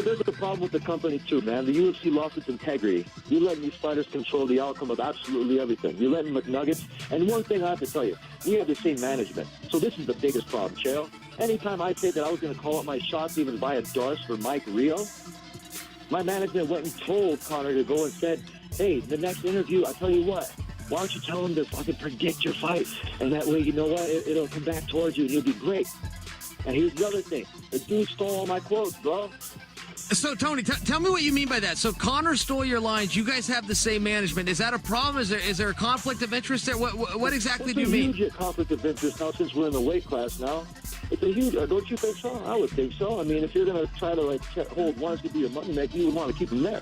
there's a problem with the company too, man. The UFC lost its integrity. You're letting these fighters control the outcome of absolutely everything. You're letting McNuggets. And one thing I have to tell you, we have the same management. So this is the biggest problem, Chael. Anytime I say that I was going to call up my shots, even buy a Darce for Mike Rio, my management went and told Conor to go and said, hey, the next interview, I tell you what, why don't you tell him to fucking predict your fight? And that way, you know what, it'll come back towards you and you'll be great. And here's the other thing. The dude stole all my quotes, bro. So, Tony, tell me what you mean by that. So, Conor stole your lines. You guys have the same management. Is that a problem? Is there a conflict of interest there? What exactly do you mean? It's a huge conflict of interest now since we're in the weight class now. It's a huge, don't you think so? I would think so. I mean, if you're going to try to, like, hold ones to be your money maker, you would want to keep them there.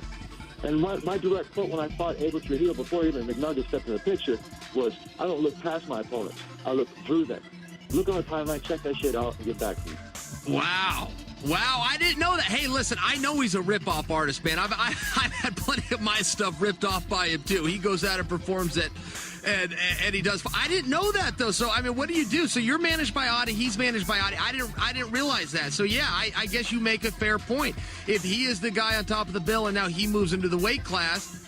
And my direct quote when I fought Abel Trujillo before even McNuggets stepped in the picture was, I don't look past my opponents. I look through them. Look on the timeline, check that shit out, and get back to me. Wow. Wow, I didn't know that. Hey, listen, I know he's a rip-off artist, man. I've had plenty of my stuff ripped off by him, too. He goes out and performs it, and he does. I didn't know that, though. So, I mean, what do you do? So you're managed by Adi, he's managed by Adi. I didn't realize that. So, yeah, I guess you make a fair point. If he is the guy on top of the bill and now he moves into the weight class,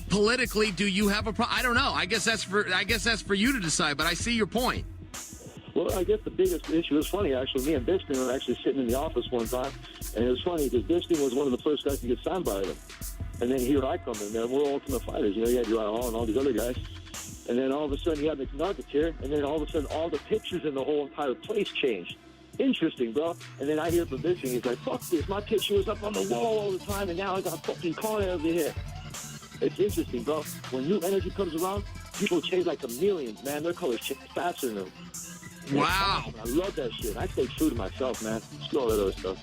politically, do you have a problem? I don't know. I guess that's for you to decide, but I see your point. Well, I guess the biggest issue is funny, actually. Me and Bisping were actually sitting in the office one time, and it was funny because Bisping was one of the first guys to get signed by them. And then here I come in there. We're Ultimate Fighters. You know, you had Uriah Hall and all these other guys. And then all of a sudden you have McNuggets here, and then all of a sudden all the pictures in the whole entire place changed. Interesting, bro. And then I hear from Bisping, he's like, fuck this. My picture was up on the wall all the time, and now I got fucking Conor over here. It's interesting, bro. When new energy comes around, people change like chameleons, man. Their colors change faster than them. Wow. I love that shit. I stay true to myself, man. Screw all that other stuff.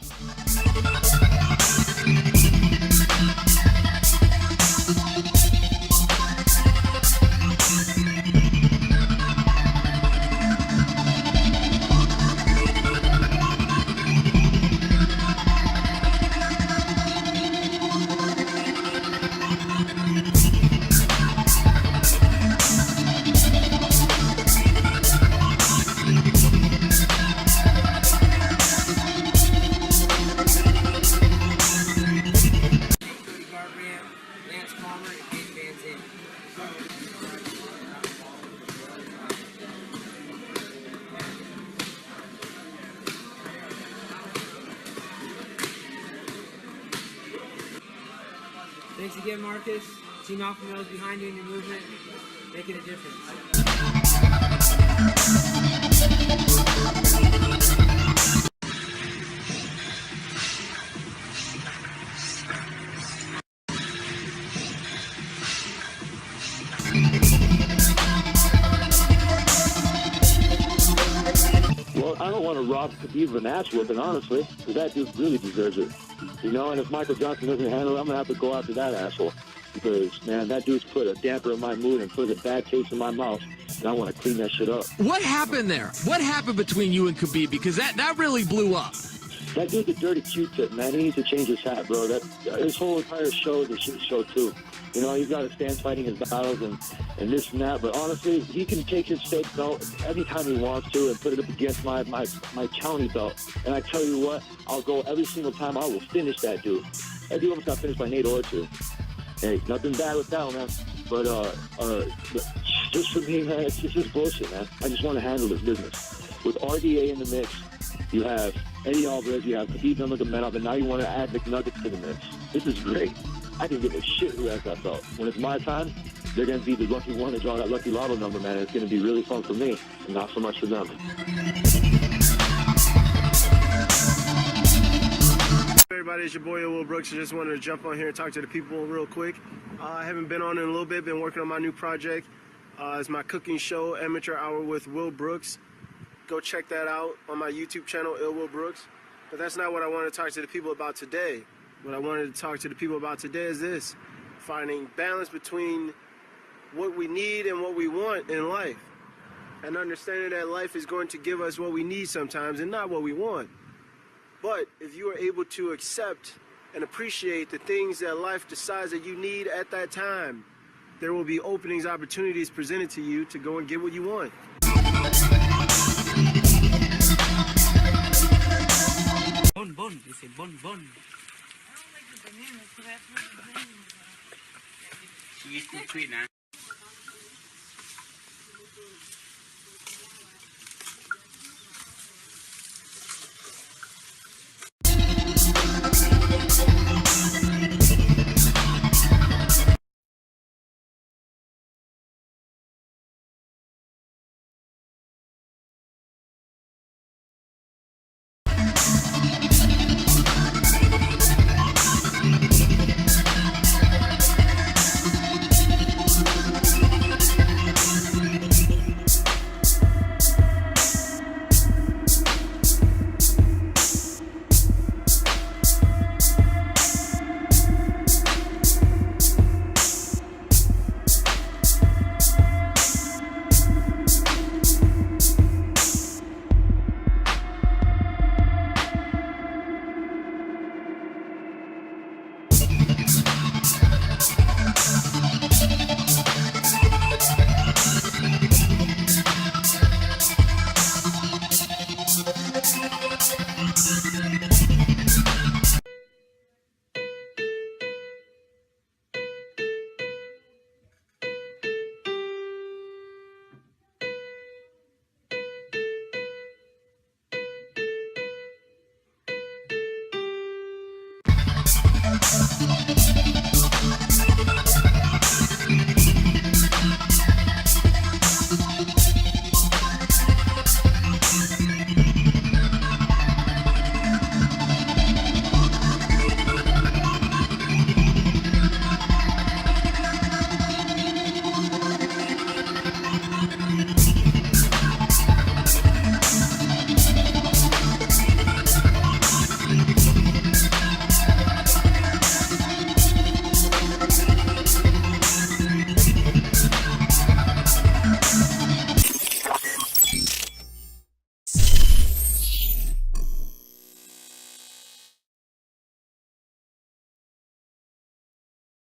Thanks again, Marcus. Team Alpha Male's behind you in your movement, making a difference. Well, I don't want to rob Khabib of an ass whooping, honestly, because that dude really deserves it. You know, and if Michael Johnson doesn't handle it, I'm going to have to go after that asshole. Because, man, that dude's put a damper in my mood and put a bad taste in my mouth, and I want to clean that shit up. What happened there? What happened between you and Khabib? Because that really blew up. That dude's a dirty Q-tip, man. He needs to change his hat, bro. His whole entire show is a shit show, too. You know, he's got to stand fighting his battles and this and that. But honestly, he can take his state belt anytime he wants to and put it up against my county belt. And I tell you what, I'll go every single time. I will finish that dude. That dude almost got finished by Nate Ortiz. Hey, nothing bad with that one, man. But just for me, man, it's just bullshit, man. I just want to handle this business. With RDA in the mix, you have Eddie Alvarez, you have Khabib Nurmagomedov, and now you want to add McNuggets to the mix. This is great. I can give a shit who has that belt. When it's my time, they're going to be the lucky one to draw that lucky lotto number, man. It's going to be really fun for me, and not so much for them. Hey everybody, it's your boy Will Brooks. I just wanted to jump on here and talk to the people real quick. I haven't been on in a little bit, been working on my new project. It's my cooking show, Amateur Hour with Will Brooks. Go check that out on my YouTube channel, Will Brooks. But that's not what I want to talk to the people about today. What I wanted to talk to the people about today is this: finding balance between what we need and what we want in life. And understanding that life is going to give us what we need sometimes and not what we want. But if you are able to accept and appreciate the things that life decides that you need at that time, there will be openings, opportunities presented to you to go and get what you want. Bon, bon, dice bon, bon. ชีสคุยๆนะ Thank you.